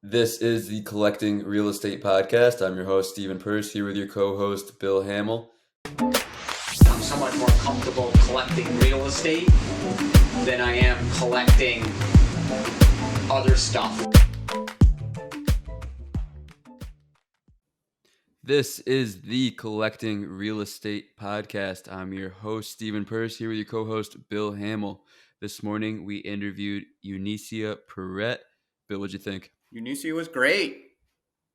This is the Collecting Real Estate Podcast. I'm your host, Stephen Purse, here with your co-host, Bill Hamill. I'm somewhat more comfortable collecting real estate than I am collecting other stuff. This is the Collecting Real Estate Podcast. I'm your host, Stephen Purse, here with your co-host, Bill Hamill. This morning, we interviewed Eunicia Peret. Bill, what'd you think? Eunicia was great.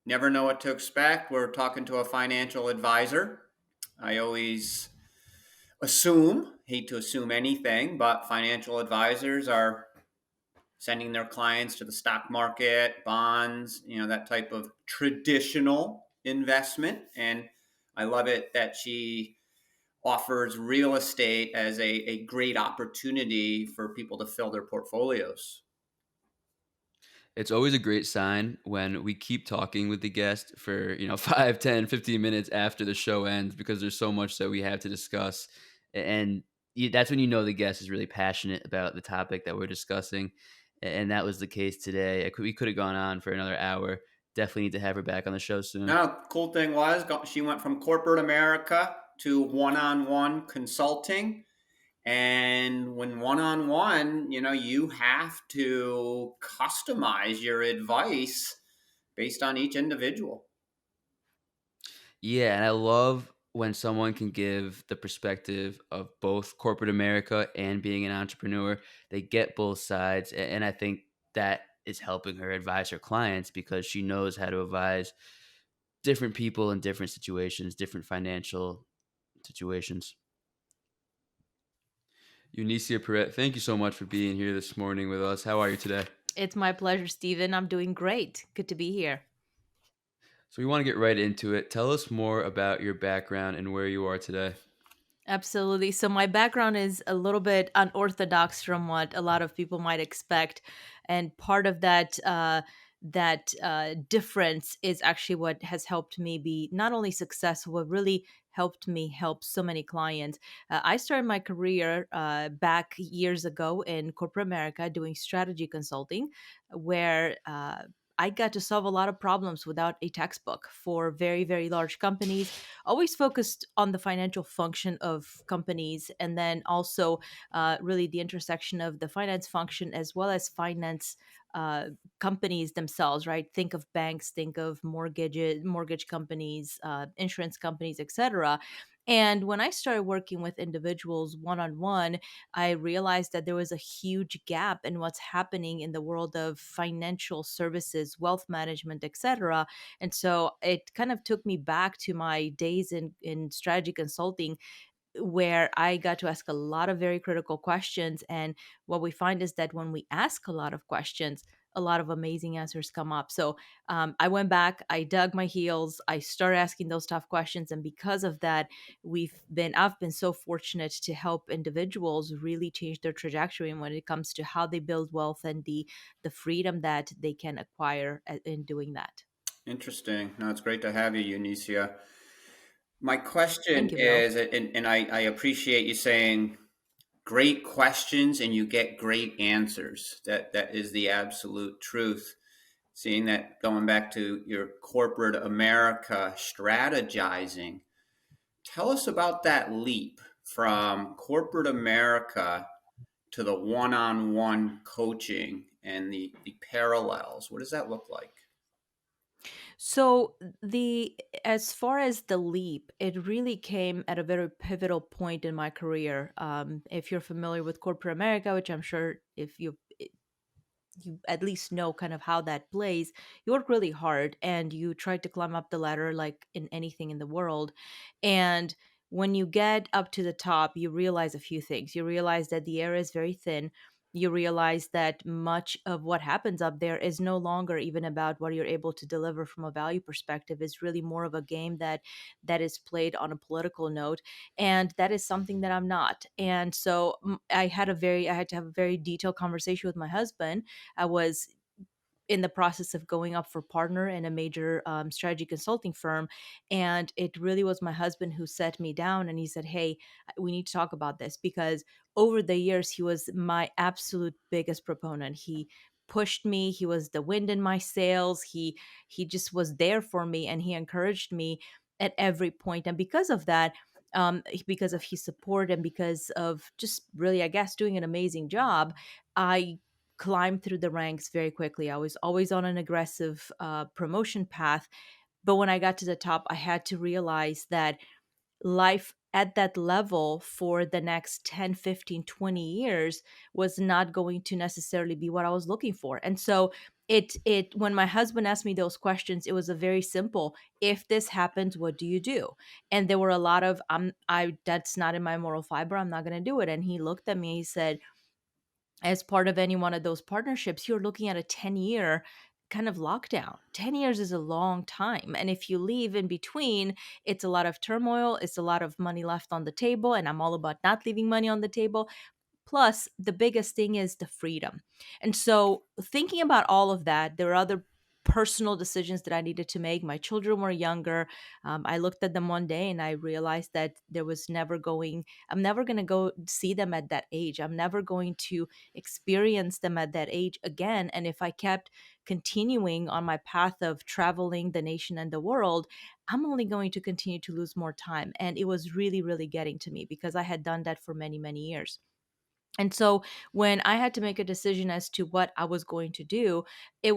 Never know what to expect. We're talking to a financial advisor. I always hate to assume anything, but financial advisors are sending their clients to the stock market, bonds, that type of traditional investment. And I love it that she offers real estate as a great opportunity for people to fill their portfolios. It's always a great sign when we keep talking with the guest for, 5, 10, 15 minutes after the show ends because there's so much that we have to discuss. And that's when you know the guest is really passionate about the topic that we're discussing. And that was the case today. We could have gone on for another hour. Definitely need to have her back on the show soon. Now, cool thing was she went from corporate America to one-on-one consulting. And when one-on-one, you have to customize your advice based on each individual. Yeah, and I love when someone can give the perspective of both corporate America and being an entrepreneur. They get both sides, and I think that is helping her advise her clients because she knows how to advise different people in different situations, different financial situations. Eunicia Peret, thank you so much for being here this morning with us. How are you today? It's my pleasure, Stephen. I'm doing great. Good to be here. So we want to get right into it. Tell us more about your background and where you are today. Absolutely. So my background is a little bit unorthodox from what a lot of people might expect, and part of that difference is actually what has helped me be not only successful, but really helped me help so many clients. I started my career back years ago in corporate America doing strategy consulting, where I got to solve a lot of problems without a textbook for very, very large companies, always focused on the financial function of companies, and then also really the intersection of the finance function as well as finance companies themselves, right? Think of banks, think of mortgage companies, insurance companies, etc. And when I started working with individuals one on one, I realized that there was a huge gap in what's happening in the world of financial services, wealth management, etc. And so it kind of took me back to my days in strategy consulting, where I got to ask a lot of very critical questions. And what we find is that when we ask a lot of questions, a lot of amazing answers come up. So I went back, I dug my heels, I started asking those tough questions. And because of that, I've been so fortunate to help individuals really change their trajectory when it comes to how they build wealth and the freedom that they can acquire in doing that. Interesting. No, it's great to have you, Eunicia. My question Thank you, Bill. is, and I appreciate you saying great questions and you get great answers. That is the absolute truth. Seeing that, going back to your corporate America strategizing, tell us about that leap from corporate America to the one-on-one coaching and the parallels. What does that look like? So the as far as the leap, it really came at a very pivotal point in my career. If you're familiar with corporate America, which I'm sure if you at least know kind of how that plays, you work really hard and you try to climb up the ladder like in anything in the world. And when you get up to the top, you realize a few things. You realize that the air is very thin. You realize that much of what happens up there is no longer even about what you're able to deliver from a value perspective. It's really more of a game that is played on a political note, and that is something that I'm not. And so I had to have a very detailed conversation with my husband. I was in the process of going up for partner in a major strategy consulting firm. And it really was my husband who set me down and he said, "Hey, we need to talk about this," because over the years, he was my absolute biggest proponent. He pushed me. He was the wind in my sails. He just was there for me, and he encouraged me at every point. And because of that, because of his support and because of just really, I guess, doing an amazing job, I climbed through the ranks very quickly. I was always on an aggressive promotion path. But when I got to the top, I had to realize that life at that level for the next 10, 15, 20 years was not going to necessarily be what I was looking for. And so it when my husband asked me those questions, it was a very simple, if this happens, what do you do? And there were a lot of I that's not in my moral fiber. I'm not going to do it. And he looked at me, he said, as part of any one of those partnerships, you're looking at a 10-year kind of lockdown. 10 years is a long time. And if you leave in between, it's a lot of turmoil, it's a lot of money left on the table. And I'm all about not leaving money on the table. Plus, the biggest thing is the freedom. And so, thinking about all of that, there are other personal decisions that I needed to make. My children were younger. I looked at them one day and I realized that I'm never going to go see them at that age. I'm never going to experience them at that age again. And if I kept continuing on my path of traveling the nation and the world, I'm only going to continue to lose more time. And it was really, really getting to me because I had done that for many, many years. And so when I had to make a decision as to what I was going to do, I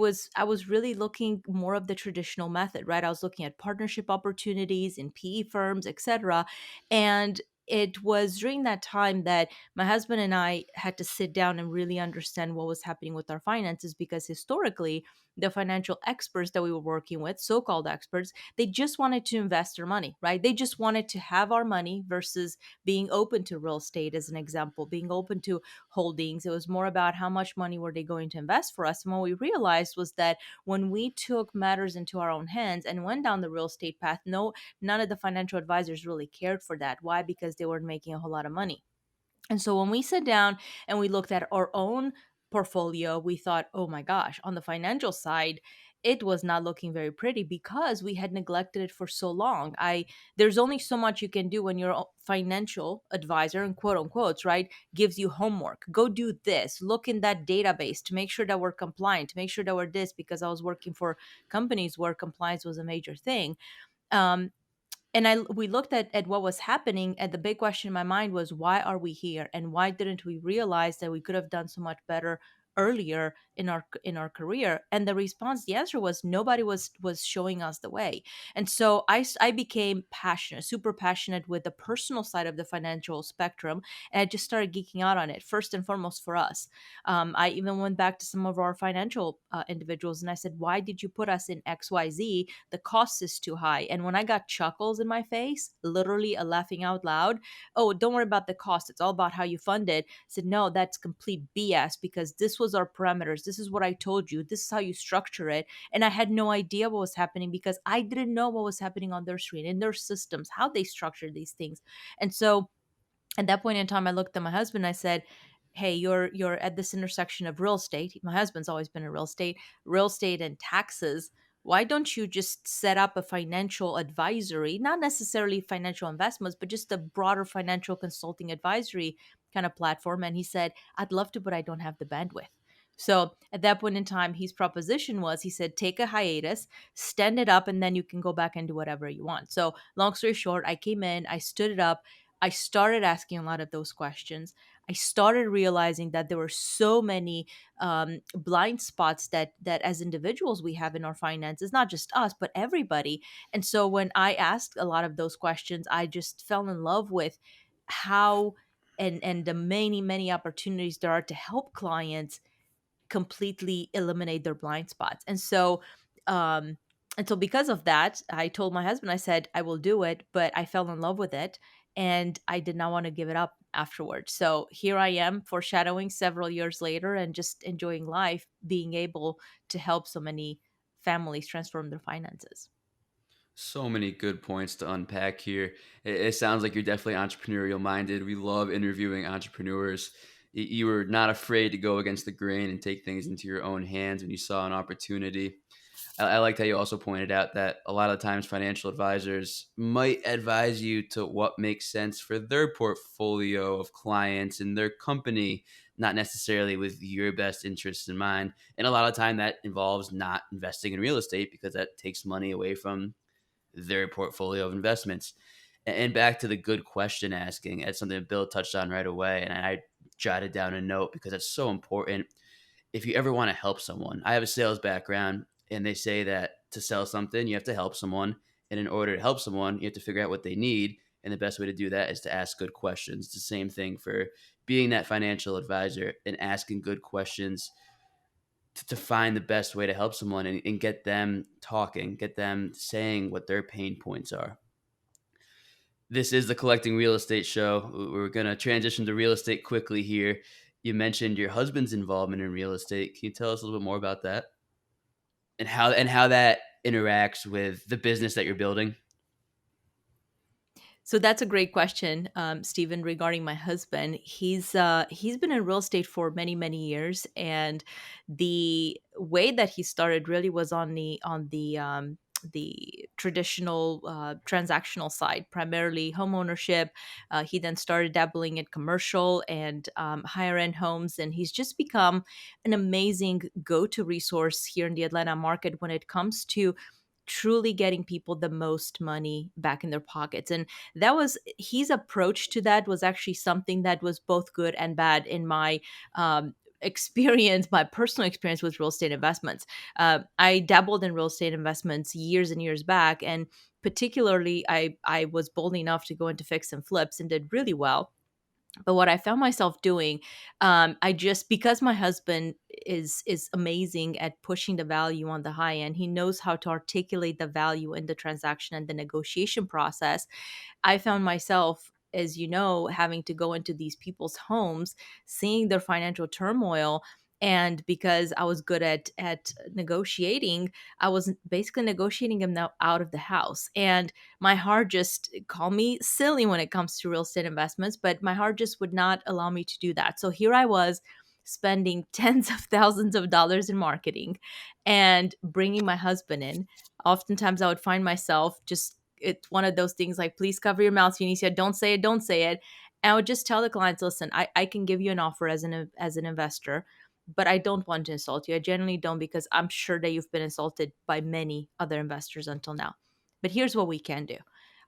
was really looking more of the traditional method, right? I was looking at partnership opportunities in PE firms, etc. And it was during that time that my husband and I had to sit down and really understand what was happening with our finances, because historically, the financial experts that we were working with, so-called experts, they just wanted to invest their money, right? They just wanted to have our money versus being open to real estate, as an example, being open to holdings. It was more about how much money were they going to invest for us. And what we realized was that when we took matters into our own hands and went down the real estate path, none of the financial advisors really cared for that. Why? Because they weren't making a whole lot of money. And so when we sat down and we looked at our own portfolio, we thought, oh my gosh, on the financial side, it was not looking very pretty because we had neglected it for so long. There's only so much you can do when your financial advisor, and quote unquote, right, gives you homework. Go do this. Look in that database to make sure that we're compliant, to make sure that we're this, because I was working for companies where compliance was a major thing. Um, and we looked at what was happening, and the big question in my mind was, why are we here, and why didn't we realize that we could have done so much better earlier in our career? And the answer was, nobody was showing us the way. And so I became passionate, super passionate with the personal side of the financial spectrum, and I just started geeking out on it, first and foremost for us. I even went back to some of our financial individuals and I said, why did you put us in XYZ? The cost is too high. And when I got chuckles in my face, literally a laughing out loud, oh, don't worry about the cost, it's all about how you fund it. I said, no, that's complete BS, because this was our parameters. This is what I told you. This is how you structure it. And I had no idea what was happening because I didn't know what was happening on their screen, in their systems, how they structure these things. And so at that point in time, I looked at my husband. I said, hey, you're at this intersection of real estate. My husband's always been in real estate and taxes. Why don't you just set up a financial advisory, not necessarily financial investments, but just a broader financial consulting advisory kind of platform? And he said, I'd love to, but I don't have the bandwidth. So at that point in time, his proposition was, he said, take a hiatus, stand it up, and then you can go back and do whatever you want. So long story short, I came in, I stood it up, I started asking a lot of those questions. I started realizing that there were so many blind spots that as individuals we have in our finances, not just us, but everybody. And so when I asked a lot of those questions, I just fell in love with how and the many, many opportunities there are to help clients completely eliminate their blind spots. Um and so because of that, I told my husband, I said, I will do it, but I fell in love with it and I did not want to give it up afterwards. So here I am, foreshadowing several years later and just enjoying life, being able to help so many families transform their finances. So many good points to unpack here. It sounds like you're definitely entrepreneurial minded. We love interviewing entrepreneurs. You were not afraid to go against the grain and take things into your own hands when you saw an opportunity. I liked how you also pointed out that a lot of times financial advisors might advise you to what makes sense for their portfolio of clients and their company, not necessarily with your best interests in mind. And a lot of time that involves not investing in real estate because that takes money away from their portfolio of investments. And back to the good question asking, that's something that Bill touched on right away. And I jotted down a note because that's so important. If you ever want to help someone, I have a sales background, and they say that to sell something, you have to help someone. And in order to help someone, you have to figure out what they need. And the best way to do that is to ask good questions. It's the same thing for being that financial advisor and asking good questions to find the best way to help someone and get them talking, get them saying what their pain points are. This is the Collecting Real Estate show. We're going to transition to real estate quickly here. You mentioned your husband's involvement in real estate. Can you tell us a little bit more about that and how that interacts with the business that you're building? So that's a great question, Stephen. Regarding my husband, he's been in real estate for many many years, and the way that he started really was on the traditional transactional side, primarily home ownership. He then started dabbling in commercial and higher end homes, and he's just become an amazing go to resource here in the Atlanta market when it comes to truly getting people the most money back in their pockets. And that was his approach to that was actually something that was both good and bad in my experience, my personal experience with real estate investments. I dabbled in real estate investments years and years back, and particularly I was bold enough to go into fix and flips and did really well. But what I found myself doing, I just because my husband is amazing at pushing the value on the high end. He knows how to articulate the value in the transaction and the negotiation process. I found myself, as you know, having to go into these people's homes, seeing their financial turmoil. And because I was good at negotiating, I was basically negotiating them now out of the house. And my heart just call me silly when it comes to real estate investments, but my heart just would not allow me to do that. So here I was spending tens of thousands of dollars in marketing and bringing my husband in. Oftentimes I would find myself just it's one of those things like, please cover your mouth, Eunicia. Don't say it. Don't say it. And I would just tell the clients, listen, I can give you an offer as an investor, but I don't want to insult you. I generally don't because I'm sure that you've been insulted by many other investors until now. But here's what we can do.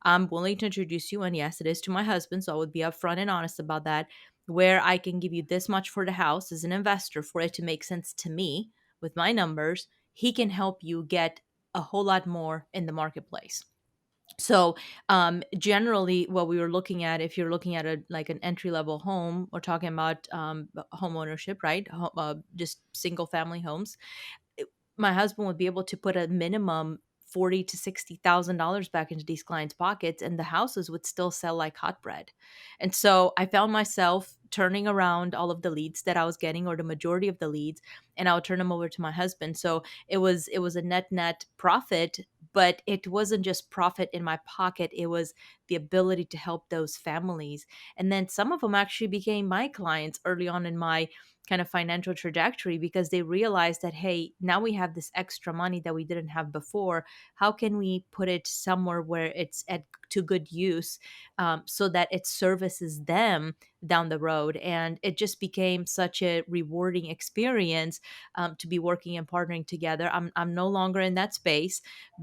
I'm willing to introduce you, and yes, it is to my husband, so I would be upfront and honest about that, where I can give you this much for the house as an investor for it to make sense to me with my numbers. He can help you get a whole lot more in the marketplace. So, generally, what we were looking at, if you're looking at a like an entry level home, we're talking about home ownership, right? Just single family homes. My husband would be able to put a minimum 40 to $60,000 back into these clients' pockets, and the houses would still sell like hot bread. And so I found myself turning around all of the leads that I was getting, or the majority of the leads, and I would turn them over to my husband. So it was a net profit, but it wasn't just profit in my pocket. It was the ability to help those families. And then some of them actually became my clients early on in my kind of financial trajectory because they realized that, hey, now we have this extra money that we didn't have before. How can we put it somewhere where it's at to good use, so that it services them down the road? And it just became such a rewarding experience, to be working and partnering together. I'm no longer in that space,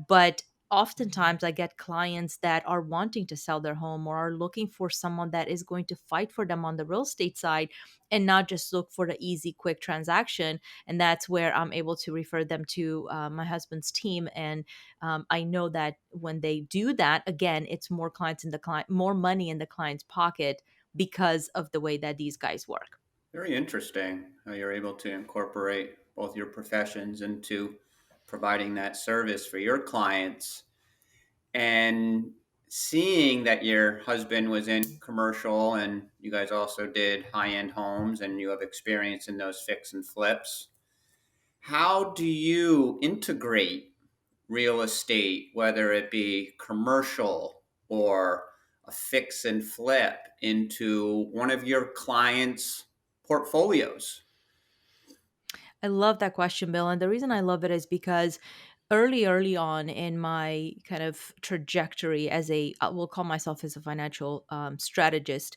but oftentimes I get clients that are wanting to sell their home or are looking for someone that is going to fight for them on the real estate side and not just look for the easy, quick transaction. And that's where I'm able to refer them to my husband's team. And I know that when they do that, again, it's more clients in the client, more money in the client's pocket because of the way that these guys work. Very interesting how you're able to incorporate both your professions into providing that service for your clients, and seeing that your husband was in commercial and you guys also did high-end homes and you have experience in those fix and flips. How do you integrate real estate, whether it be commercial or a fix and flip, into one of your clients' portfolios? I love that question, Bill. And the reason I love it is because early on in my kind of trajectory as a, I will call myself as a financial strategist,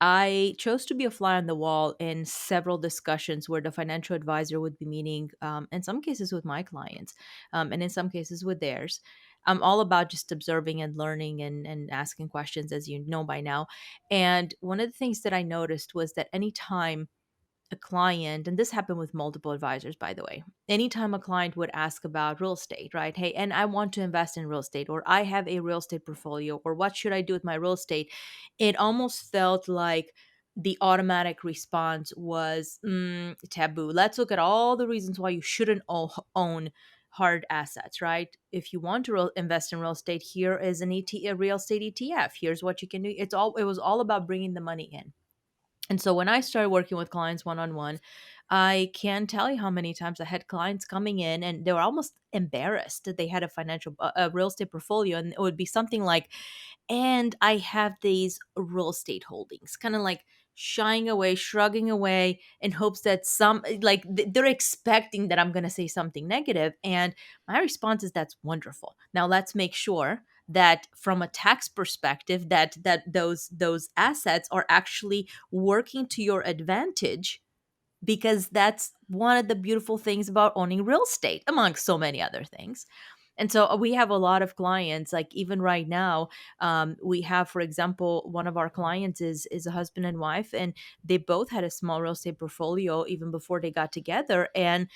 I chose to be a fly on the wall in several discussions where the financial advisor would be meeting, in some cases with my clients, and in some cases with theirs. I'm all about just observing and learning and asking questions, as you know by now. And one of the things that I noticed was that anytime a client, and this happened with multiple advisors, by the way, anytime a client would ask about real estate, right? Hey, and I want to invest in real estate, or I have a real estate portfolio, or what should I do with my real estate? It almost felt like the automatic response was taboo. Let's look at all the reasons why you shouldn't own hard assets, right? If you want to invest in real estate, here is a real estate ETF. Here's what you can do. It was all about bringing the money in. And so when I started working with clients one on one, I can't tell you how many times I had clients coming in and they were almost embarrassed that they had a real estate portfolio, and it would be something like, and I have these real estate holdings, kind of like shying away, shrugging away in hopes that they're expecting that I'm going to say something negative. And my response is, that's wonderful. Now let's make sure that from a tax perspective that those assets are actually working to your advantage, because that's one of the beautiful things about owning real estate, among so many other things. And so we have a lot of clients, like even right now, we have, for example, one of our clients is a husband and wife, and they both had a small real estate portfolio even before they got together, and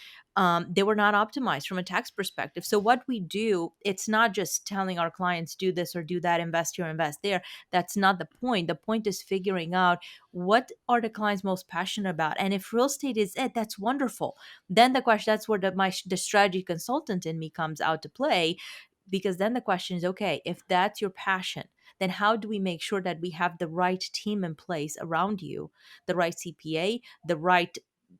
they were not optimized from a tax perspective. So what we do, it's not just telling our clients do this or do that, invest here, invest there. That's not the point. The point is figuring out what are the clients most passionate about, and if real estate is it, that's wonderful. Then the question, that's where the strategy consultant in me comes out to play, because then the question is, okay, if that's your passion, then how do we make sure that we have the right team in place around you, the right CPA, the right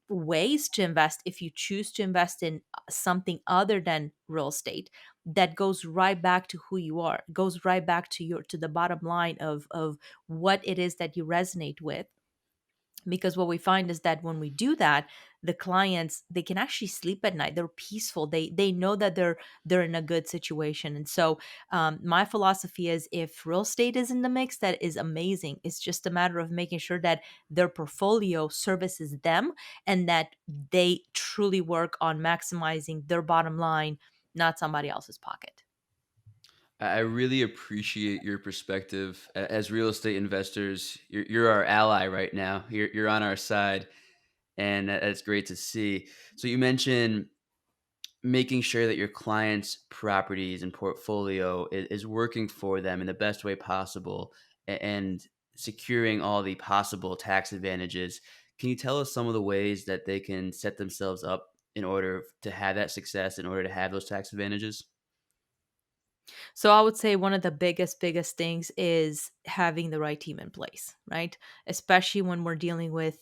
ways to invest if you choose to invest in something other than real estate, that goes right back to who you are, goes right back to the bottom line of what it is that you resonate with. Because what we find is that when we do that, the clients, they can actually sleep at night, they're peaceful, they know that they're in a good situation. And so my philosophy is, if real estate is in the mix, that is amazing. It's just a matter of making sure that their portfolio services them, and that they truly work on maximizing their bottom line, not somebody else's pocket. I really appreciate your perspective. As real estate investors, you're our ally right now. You're on our side, and that's great to see. So you mentioned making sure that your clients' properties and portfolio is working for them in the best way possible, and securing all the possible tax advantages. Can you tell us some of the ways that they can set themselves up in order to have that success, in order to have those tax advantages? So I would say one of the biggest things is having the right team in place, right? Especially when we're dealing with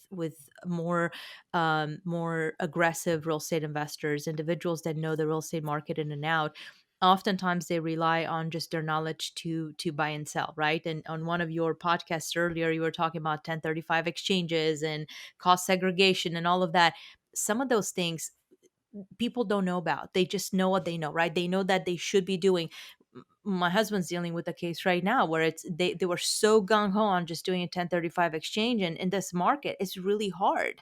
more aggressive real estate investors, individuals that know the real estate market in and out. Oftentimes they rely on just their knowledge to buy and sell, right? And on one of your podcasts earlier, you were talking about 1035 exchanges and cost segregation and all of that. Some of those things people don't know about. They just know what they know, right? They know that they should be doing. My husband's dealing with a case right now where they were so gung ho on just doing a 1035 exchange, and in this market it's really hard.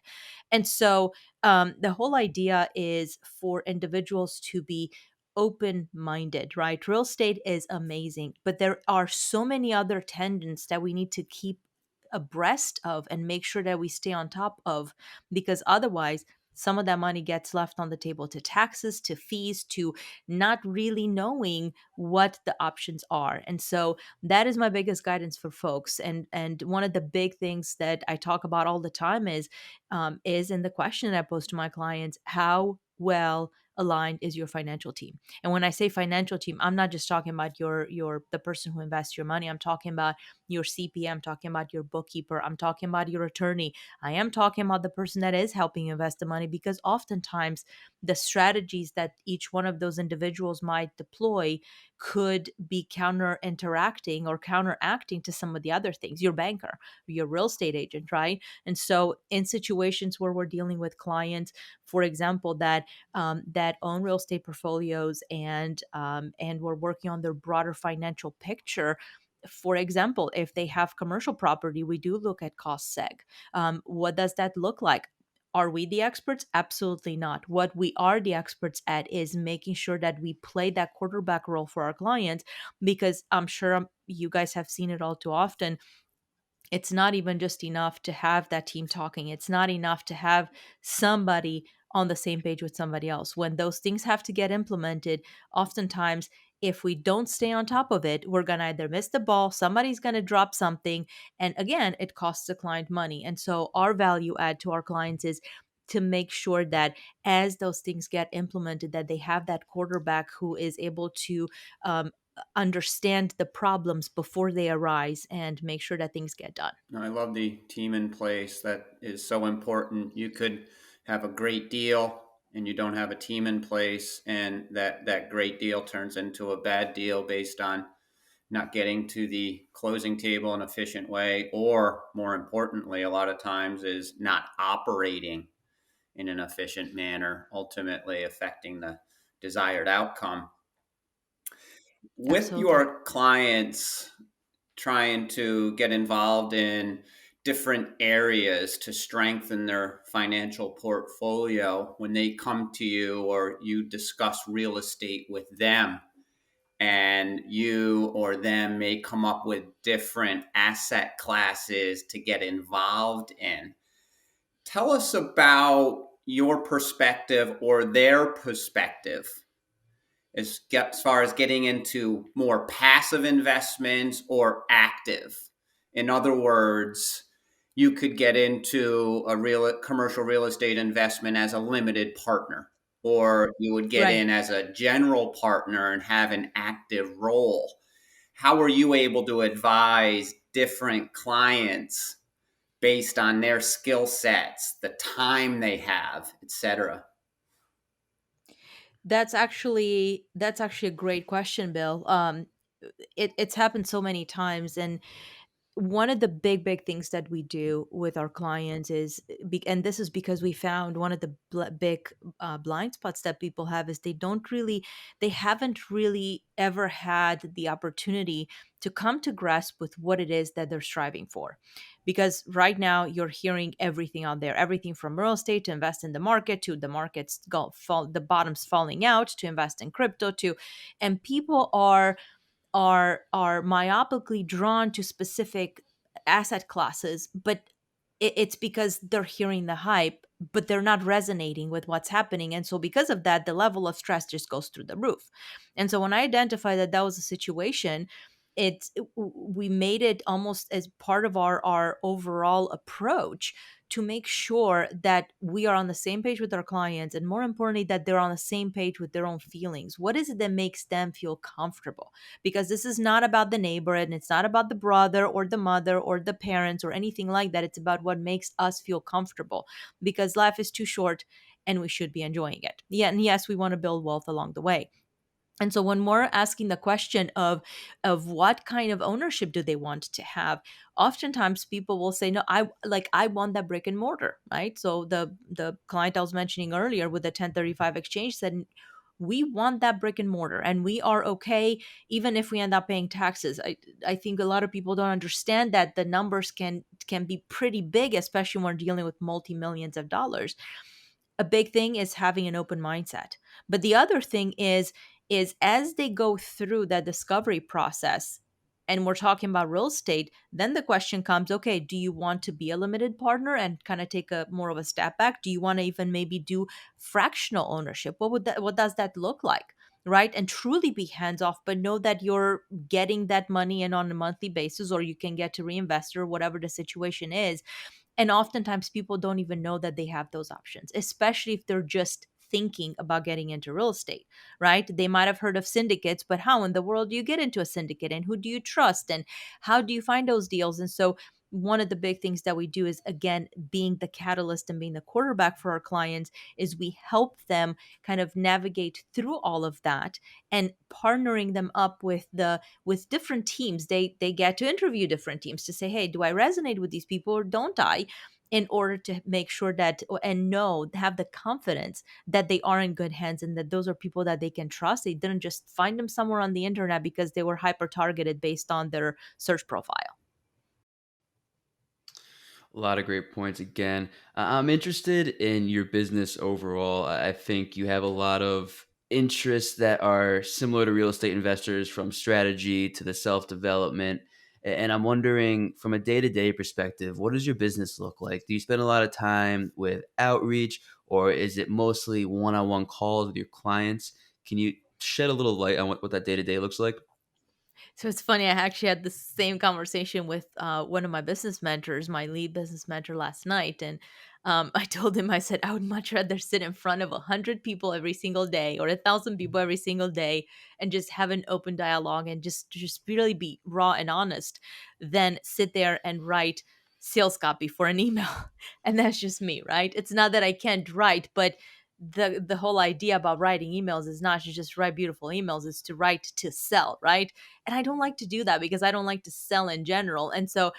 And so the whole idea is for individuals to be open minded, right? Real estate is amazing, but there are so many other tendons that we need to keep abreast of and make sure that we stay on top of, because otherwise some of that money gets left on the table to taxes, to fees, to not really knowing what the options are. And so that is my biggest guidance for folks. And one of the big things that I talk about all the time is in the question that I pose to my clients: how well aligned is your financial team? And when I say financial team, I'm not just talking about your the person who invests your money. I'm talking about your CPA, I'm talking about your bookkeeper, I'm talking about your attorney, I am talking about the person that is helping you invest the money, because oftentimes the strategies that each one of those individuals might deploy could be counter interacting or counteracting to some of the other things. Your banker, your real estate agent, right? And so in situations where we're dealing with clients for example, that own real estate portfolios, and we're working on their broader financial picture. For example, if they have commercial property, we do look at cost seg. What does that look like? Are we the experts? Absolutely not. What we are the experts at is making sure that we play that quarterback role for our clients, because I'm sure you guys have seen it all too often. It's not even just enough to have that team talking. It's not enough to have somebody on the same page with somebody else. When those things have to get implemented, oftentimes, if we don't stay on top of it, we're going to either miss the ball, somebody's going to drop something. And again, it costs the client money. And so, our value add to our clients is to make sure that as those things get implemented, that they have that quarterback who is able to um, understand the problems before they arise and make sure that things get done. I love the team in place. That is so important. You could have a great deal and you don't have a team in place, and that great deal turns into a bad deal based on not getting to the closing table in an efficient way, or more importantly, a lot of times is not operating in an efficient manner, ultimately affecting the desired outcome. With Absolutely. your clients trying to get involved in different areas to strengthen their financial portfolio, when they come to you or you discuss real estate with them, and you or them may come up with different asset classes to get involved in. Tell us about your perspective or their perspective as far as getting into more passive investments or active. In other words, you could get into a real commercial real estate investment as a limited partner, or you would get Right. in as a general partner and have an active role. How are you able to advise different clients based on their skill sets, the time they have, etc.? That's actually a great question, Bill. It's happened so many times, and one of the big things that we do with our clients is, and this is because we found one of the big blind spots that people have is they haven't really ever had the opportunity to come to grasp with what it is that they're striving for. Because right now you're hearing everything out there, everything from real estate to invest in the market, to the markets the bottoms falling out, to invest in crypto, to, and people are myopically drawn to specific asset classes, but it's because they're hearing the hype, but they're not resonating with what's happening. And so because of that, the level of stress just goes through the roof. And so when I identified that that was a situation, we made it almost as part of our overall approach to make sure that we are on the same page with our clients, and more importantly, that they're on the same page with their own feelings. What is it that makes them feel comfortable? Because this is not about the neighbor, and it's not about the brother or the mother or the parents or anything like that. It's about what makes us feel comfortable, because life is too short and we should be enjoying it. Yeah, and yes, we want to build wealth along the way. And so when we're asking the question of what kind of ownership do they want to have, oftentimes people will say, no, I want that brick and mortar, right? So the client I was mentioning earlier with the 1035 exchange said, we want that brick and mortar, and we are okay even if we end up paying taxes. I think a lot of people don't understand that the numbers can be pretty big, especially when we're dealing with multi-millions of dollars. A big thing is having an open mindset. But the other thing is as they go through that discovery process, and we're talking about real estate, then the question comes, okay, do you want to be a limited partner and kind of take a more of a step back? Do you want to even maybe do fractional ownership? What does that look like? Right? And truly be hands off, but know that you're getting that money in on a monthly basis, or you can get to reinvest, or whatever the situation is. And oftentimes people don't even know that they have those options, especially if they're just thinking about getting into real estate, right? They might have heard of syndicates, but how in the world do you get into a syndicate, and who do you trust, and how do you find those deals? And so one of the big things that we do is, again, being the catalyst and being the quarterback for our clients, is we help them kind of navigate through all of that, and partnering them up with different teams. They get to interview different teams to say, hey, do I resonate with these people or don't I? in order to make sure that and know, have the confidence that they are in good hands and that those are people that they can trust. They didn't just find them somewhere on the internet because they were hyper targeted based on their search profile. A lot of great points again. I'm interested in your business overall. I think you have a lot of interests that are similar to real estate investors, from strategy to the self development. And I'm wondering, from a day to day perspective, what does your business look like? Do you spend a lot of time with outreach, or is it mostly one on one calls with your clients? Can you shed a little light on what that day to day looks like? So it's funny. I actually had the same conversation with one of my business mentors, my lead business mentor, last night, and I told him, I said, I would much rather sit in front of 100 people every single day, or 1,000 people every single day, and just have an open dialogue and just really be raw and honest, than sit there and write sales copy for an email. And that's just me, right? It's not that I can't write, but the whole idea about writing emails is not to just write beautiful emails, is to write to sell, right? And I don't like to do that because I don't like to sell in general. And so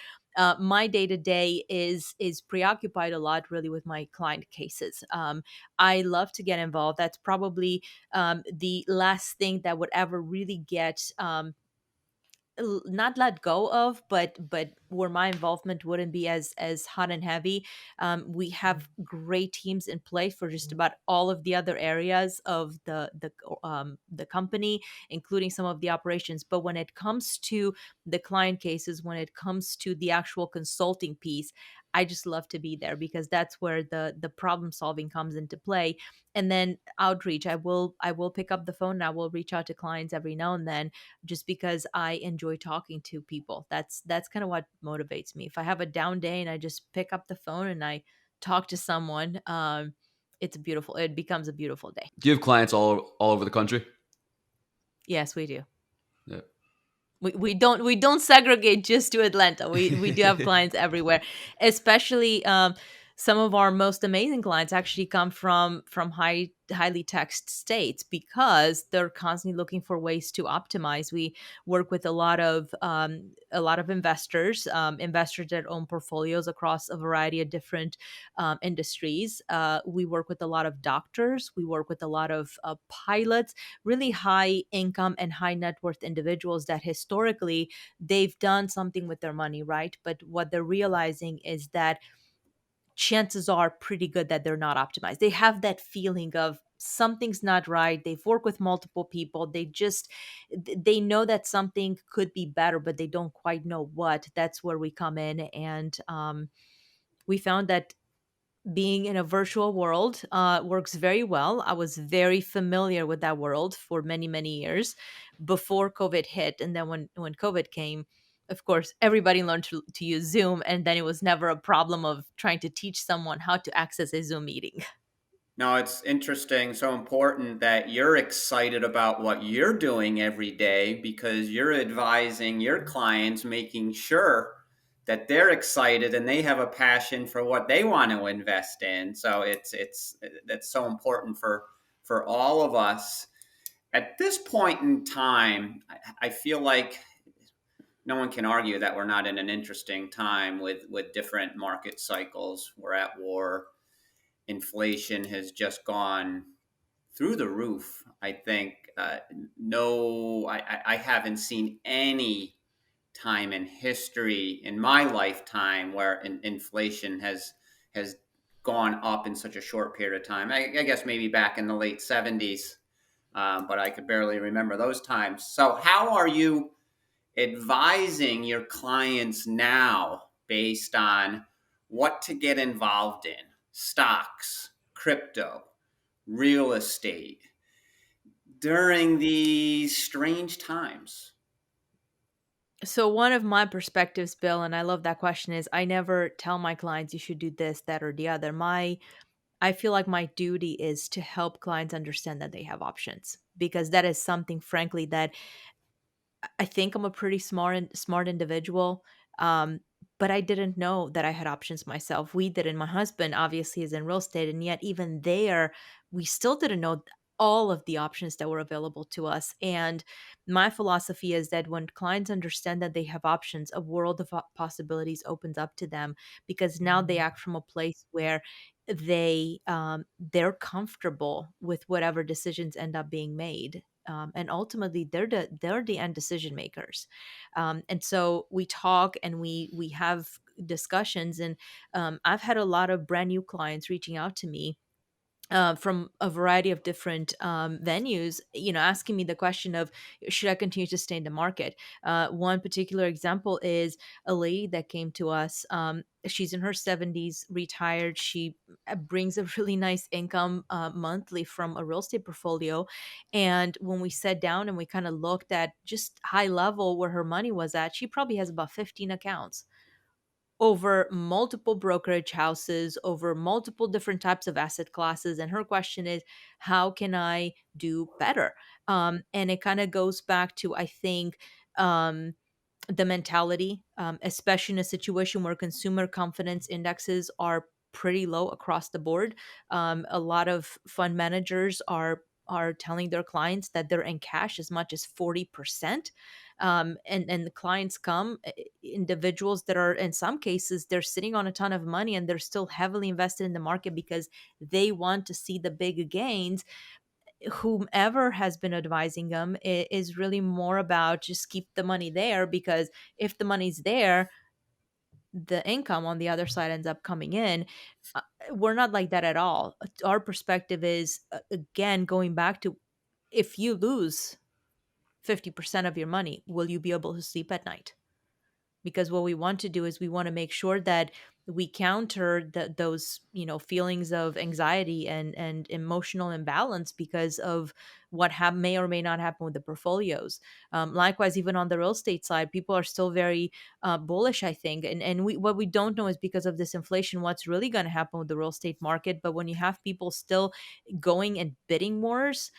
my day to day is preoccupied a lot, really, with my client cases. I love to get involved. That's probably the last thing that would ever really get not let go of, but where my involvement wouldn't be as hot and heavy. We have great teams in place for just about all of the other areas of the company, including some of the operations. But when it comes to the client cases, when it comes to the actual consulting piece, I just love to be there because that's where the problem solving comes into play. And then outreach, I will pick up the phone and I will reach out to clients every now and then, just because I enjoy talking to people. That's kind of what motivates me. If I have a down day and I just pick up the phone and I talk to someone, it becomes a beautiful day. Do you have clients all over the country? Yes, we do. Yeah. We don't segregate just to Atlanta. We do have clients everywhere, especially some of our most amazing clients actually come from highly taxed states because they're constantly looking for ways to optimize. We work with a lot of investors that own portfolios across a variety of different industries. We work with a lot of doctors. We work with a lot of pilots, really high income and high net worth individuals that historically they've done something with their money, right? But what they're realizing is that chances are pretty good that they're not optimized. They have that feeling of something's not right. They've worked with multiple people. They know that something could be better, but they don't quite know what. That's where we come in. And we found that being in a virtual world works very well. I was very familiar with that world for many, many years before COVID hit. And then when COVID came, of course, everybody learned to use Zoom. And then it was never a problem of trying to teach someone how to access a Zoom meeting. No, it's interesting, so important that you're excited about what you're doing every day because you're advising your clients, making sure that they're excited and they have a passion for what they want to invest in. So it's that's so important for all of us. At this point in time, I feel like no one can argue that we're not in an interesting time with different market cycles. We're at war. Inflation has just gone through the roof. I think no, I haven't seen any time in history in my lifetime where inflation has gone up in such a short period of time. I guess maybe back in the late '70s, but I could barely remember those times. So, how are you advising your clients now based on what to get involved in? Stocks, crypto, real estate during these strange times? So one of my perspectives, Bill, and I love that question, is I never tell my clients you should do this, that, or the other. I feel like my duty is to help clients understand that they have options, because that is something, frankly, that I think I'm a pretty smart individual. Um, but I didn't know that I had options myself. We didn't. My husband obviously is in real estate, and yet even there, we still didn't know. all of the options that were available to us. And my philosophy is that when clients understand that they have options, a world of possibilities opens up to them, because now they act from a place where they're comfortable with whatever decisions end up being made. And ultimately, they're the end decision makers. And so we talk and we have discussions, and I've had a lot of brand new clients reaching out to me from a variety of different venues, asking me the question of, should I continue to stay in the market? One particular example is a lady that came to us. She's in her 70s, retired. She brings a really nice income monthly from a real estate portfolio. And when we sat down and we kind of looked at just high level where her money was at, she probably has about 15 accounts over multiple brokerage houses, over multiple different types of asset classes. And her question is, how can I do better? And it kind of goes back to, I think, the mentality, especially in a situation where consumer confidence indexes are pretty low across the board. A lot of fund managers are telling their clients that they're in cash as much as 40%. And the clients come, individuals that are, in some cases, they're sitting on a ton of money and they're still heavily invested in the market because they want to see the big gains. Whomever has been advising them is really more about just keep the money there, because if the money's there, the income on the other side ends up coming in. Uh, we're not like that at all. Our perspective is, again, going back to, if you lose 50% of your money, will you be able to sleep at night? Because what we want to do is we want to make sure that we counter those feelings of anxiety and emotional imbalance because of what may or may not happen with the portfolios. Likewise, even on the real estate side, people are still very bullish, I think, and what we don't know is, because of this inflation, what's really going to happen with the real estate market. But when you have people still going and bidding wars,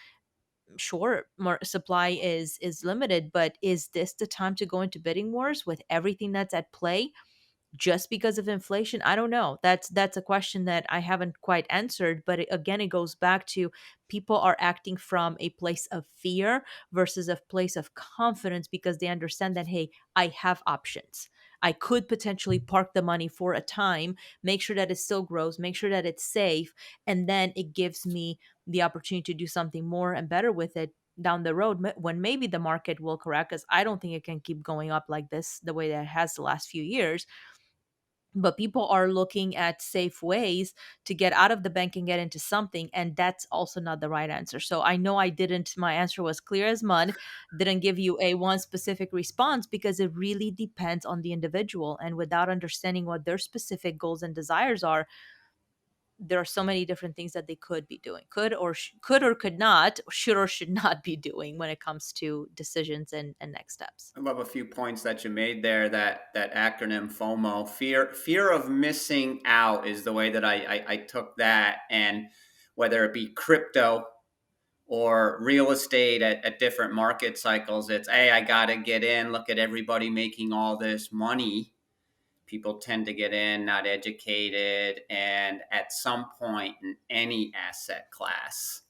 sure, more supply is limited, but is this the time to go into bidding wars with everything that's at play just because of inflation? I don't know. That's a question that I haven't quite answered, but again, it goes back to, people are acting from a place of fear versus a place of confidence, because they understand that, hey, I have options. I could potentially park the money for a time, make sure that it still grows, make sure that it's safe, and then it gives me the opportunity to do something more and better with it down the road, when maybe the market will correct, because I don't think it can keep going up like this the way that it has the last few years. But people are looking at safe ways to get out of the bank and get into something, and that's also not the right answer. So I know my answer was clear as mud, didn't give you a one specific response, because it really depends on the individual, and without understanding what their specific goals and desires are, there are so many different things that they could be doing, could or could not, should or should not be doing when it comes to decisions and next steps. I love a few points that you made there. That acronym FOMO, fear of missing out, is the way that I took that. And whether it be crypto or real estate at different market cycles, it's, hey, I got to get in. Look at everybody making all this money. People tend to get in, not educated, and at some point in any asset class,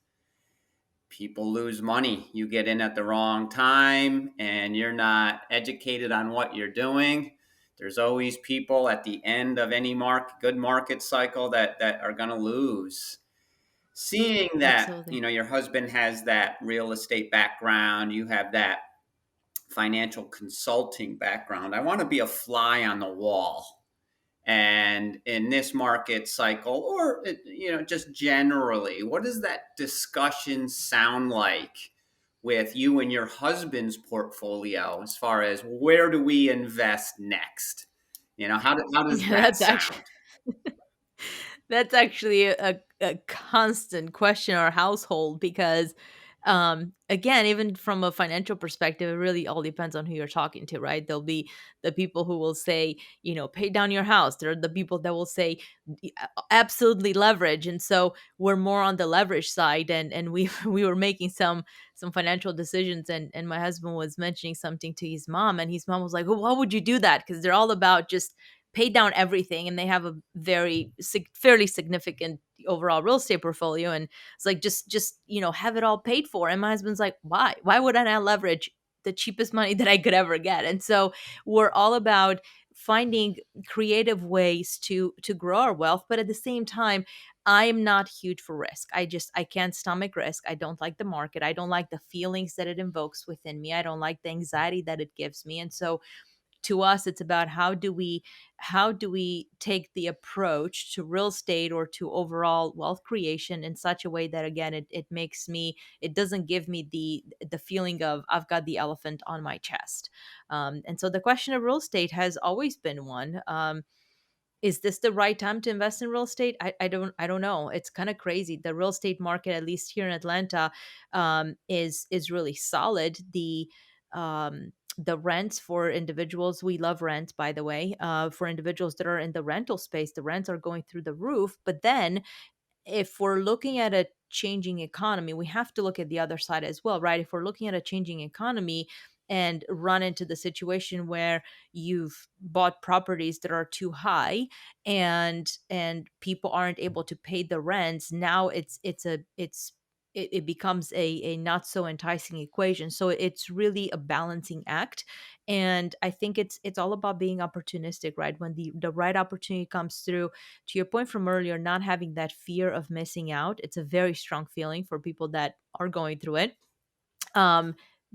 people lose money. You get in at the wrong time and you're not educated on what you're doing. There's always people at the end of any good market cycle that are going to lose. Seeing that, Absolutely. your husband has that real estate background, you have that financial consulting background. I want to be a fly on the wall. And in this market cycle, or just generally, what does that discussion sound like with you and your husband's portfolio, as far as, where do we invest next? How does Yeah, that that's actually sound? that's actually a constant question in our household, because again, even from a financial perspective, it really all depends on who you're talking to, right? There'll be the people who will say, pay down your house. There are the people that will say, absolutely leverage. And so we're more on the leverage side, and we we were making some financial decisions, and my husband was mentioning something to his mom, and his mom was like, well, why would you do that? Because they're all about just pay down everything, and they have a fairly significant the overall real estate portfolio. And it's like, just, have it all paid for. And my husband's like, why would I not leverage the cheapest money that I could ever get? And so we're all about finding creative ways to grow our wealth. But at the same time, I am not huge for risk. I can't stomach risk. I don't like the market. I don't like the feelings that it invokes within me. I don't like the anxiety that it gives me. And so to us, it's about how do we take the approach to real estate or to overall wealth creation in such a way that, again, it doesn't give me the feeling of I've got the elephant on my chest. And so the question of real estate has always been one. Is this the right time to invest in real estate? I don't know. It's kind of crazy. The real estate market, at least here in Atlanta, is really solid. The rents for individuals, we love rents, by the way. For individuals that are in the rental space, the rents are going through the roof. But then if we're looking at a changing economy, we have to look at the other side as well, right? If we're looking at a changing economy and run into the situation where you've bought properties that are too high and people aren't able to pay the rents, now it becomes a not so enticing equation. So it's really a balancing act. And I think it's all about being opportunistic, right? When the right opportunity comes through, to your point from earlier, not having that fear of missing out. It's a very strong feeling for people that are going through it. Um,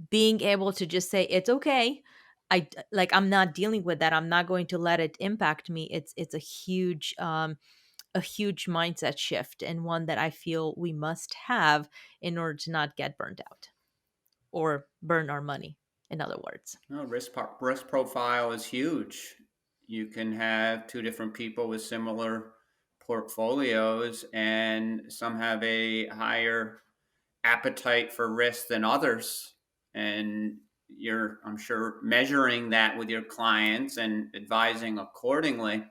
Being able to just say it's okay. I'm not dealing with that. I'm not going to let it impact me. It's a huge mindset shift, and one that I feel we must have in order to not get burned out or burn our money. In other words. No, risk profile is huge. You can have two different people with similar portfolios, and some have a higher appetite for risk than others. And you're, I'm sure, measuring that with your clients and advising accordingly.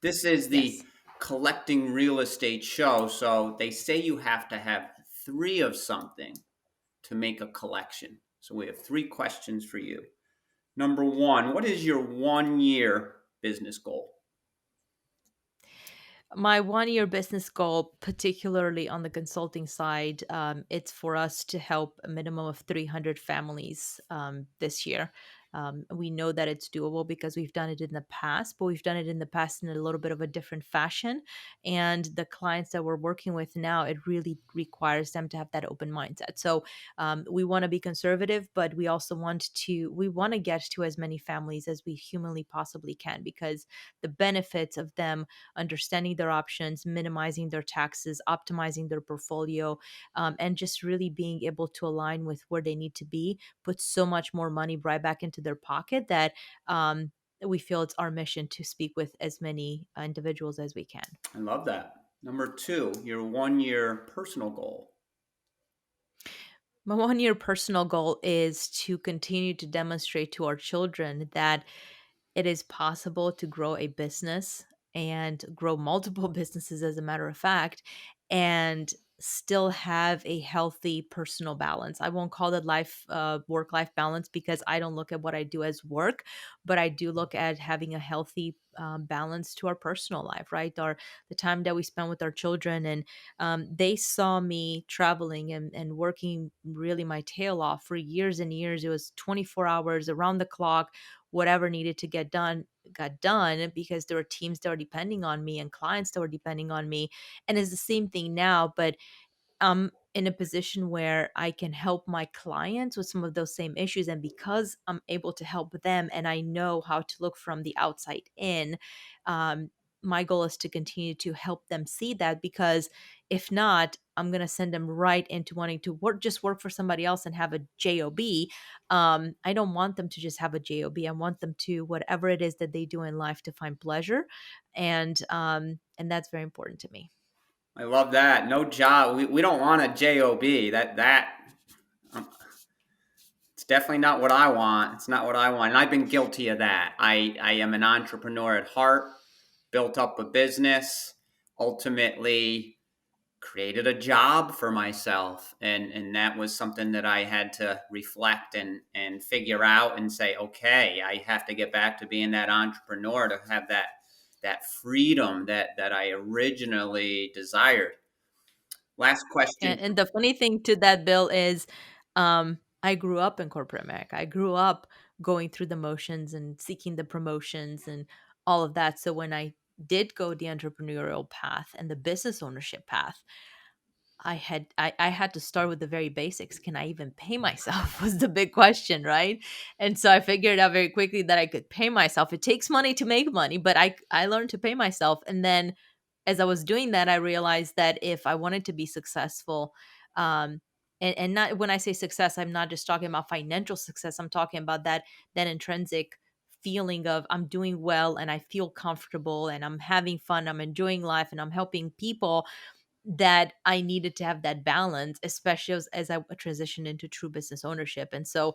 This is the Yes. collecting real estate show. So they say you have to have three of something to make a collection. So we have three questions for you. Number one, what is your 1 year business goal? My 1 year business goal, particularly on the consulting side, it's for us to help a minimum of 300 families this year. We know that it's doable because we've done it in the past, but we've done it in the past in a little bit of a different fashion. And the clients that we're working with now, it really requires them to have that open mindset. So we want to be conservative, but we want to get to as many families as we humanly possibly can, because the benefits of them understanding their options, minimizing their taxes, optimizing their portfolio, and just really being able to align with where they need to be, put so much more money right back into their pocket that we feel it's our mission to speak with as many individuals as we can. I love that. Number two, your 1 year personal goal. My 1 year personal goal is to continue to demonstrate to our children that it is possible to grow a business and grow multiple businesses, as a matter of fact, and still have a healthy personal balance. I won't call it work life balance, because I don't look at what I do as work, but I do look at having a healthy balance to our personal life, right? The time that we spend with our children. And they saw me traveling and working really my tail off for years and years. It was 24 hours around the clock. Whatever needed to get done got done, because there were teams that were depending on me and clients that were depending on me. And it's the same thing now, but I'm in a position where I can help my clients with some of those same issues. And because I'm able to help them and I know how to look from the outside in, um, my goal is to continue to help them see that, because if not, I'm going to send them right into wanting to work for somebody else and have a job. I don't want them to just have a job. I want them to, whatever it is that they do in life, to find pleasure. And that's very important to me. I love that. No job. We don't want a job. Um, it's definitely not what I want. It's not what I want. And I've been guilty of that. I am an entrepreneur at heart, built up a business, ultimately created a job for myself. And that was something that I had to reflect and figure out and say, okay, I have to get back to being that entrepreneur to have that that freedom that I originally desired. Last question. And the funny thing to that, Bill, is I grew up in corporate America. I grew up going through the motions and seeking the promotions and all of that. So when I did go the entrepreneurial path and the business ownership path, I had to start with the very basics. Can I even pay myself was the big question, right? And so I figured out very quickly that I could pay myself. It takes money to make money, but I learned to pay myself. And then as I was doing that, I realized that if I wanted to be successful, um, and not when I say success, I'm not just talking about financial success. I'm talking about that intrinsic feeling of I'm doing well and I feel comfortable and I'm having fun, I'm enjoying life and I'm helping people, that I needed to have that balance, especially as I transitioned into true business ownership. And so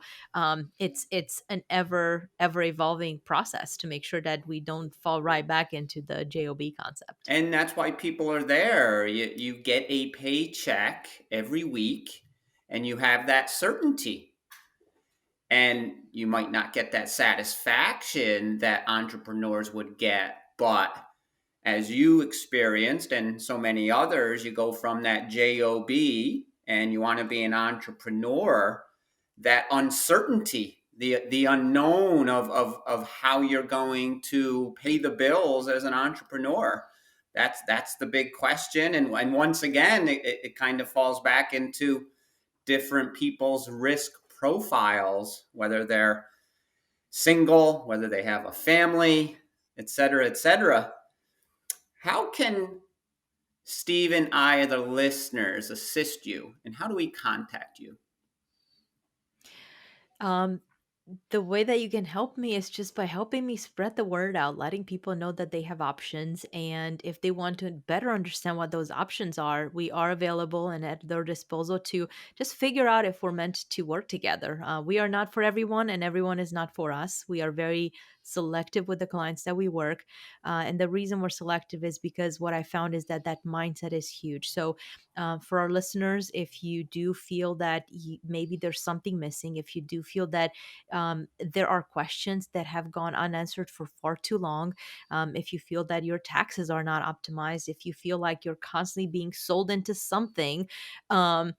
it's an ever evolving process to make sure that we don't fall right back into the job concept. And that's why people are there. You get a paycheck every week and you have that certainty. And you might not get that satisfaction that entrepreneurs would get, but as you experienced and so many others, you go from that job and you want to be an entrepreneur. That uncertainty, the unknown of how you're going to pay the bills as an entrepreneur, that's the big question. And once again, it kind of falls back into different people's risk profiles, whether they're single, whether they have a family, et cetera, et cetera. How can Steve and I, the listeners, assist you, and how do we contact you? um the way that you can help me is just by helping me spread the word out, letting people know that they have options. And if they want to better understand what those options are, we are available and at their disposal to just figure out if we're meant to work together. We are not for everyone, and everyone is not for us. We are very selective with the clients that we work. And the reason we're selective is because what I found is that mindset is huge. So, for our listeners, if you do feel that maybe there's something missing, if you do feel that there are questions that have gone unanswered for far too long. If you feel that your taxes are not optimized, if you feel like you're constantly being sold into something, um,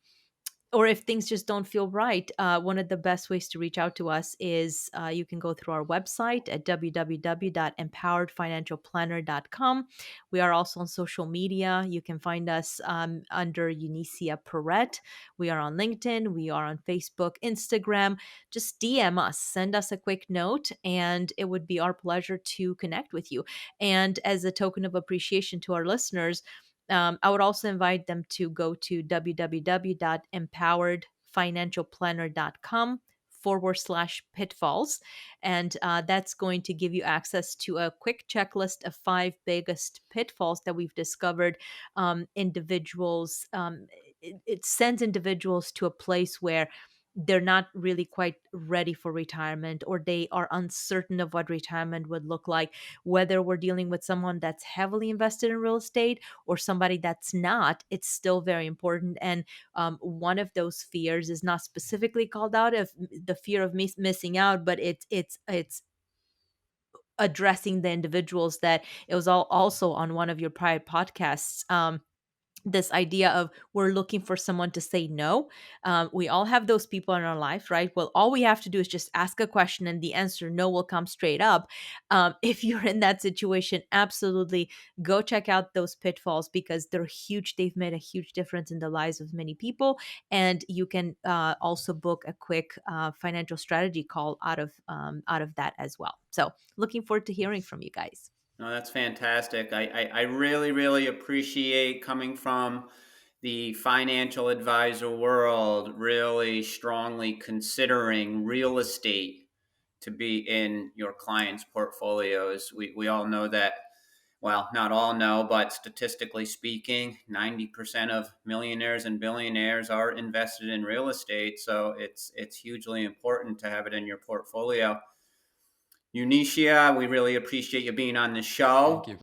or if things just don't feel right, one of the best ways to reach out to us is you can go through our website at www.empoweredfinancialplanner.com. We are also on social media. You can find us under Eunicia Peret. We are on LinkedIn. We are on Facebook, Instagram. Just DM us, send us a quick note, and it would be our pleasure to connect with you. And as a token of appreciation to our listeners, I would also invite them to go to www.empoweredfinancialplanner.com/pitfalls. And that's going to give you access to a quick checklist of 5 biggest pitfalls that we've discovered. Individuals, it sends individuals to a place where they're not really quite ready for retirement, or they are uncertain of what retirement would look like, whether we're dealing with someone that's heavily invested in real estate or somebody that's not. It's still very important. And one of those fears is not specifically called out of the fear of missing out, but it's addressing the individuals that it was all also on one of your prior podcasts. This idea of we're looking for someone to say no. We all have those people in our life, right? Well, all we have to do is just ask a question and the answer no will come straight up. If you're in that situation, absolutely go check out those pitfalls because they're huge. They've made a huge difference in the lives of many people. And you can also book a quick financial strategy call out of that as well. So looking forward to hearing from you guys. No, that's fantastic. I really, really appreciate coming from the financial advisor world, really strongly considering real estate to be in your clients' portfolios. We all know that, well, not all know, but statistically speaking, 90% of millionaires and billionaires are invested in real estate. So it's hugely important to have it in your portfolio. Eunicia, we really appreciate you being on the Thank show. you.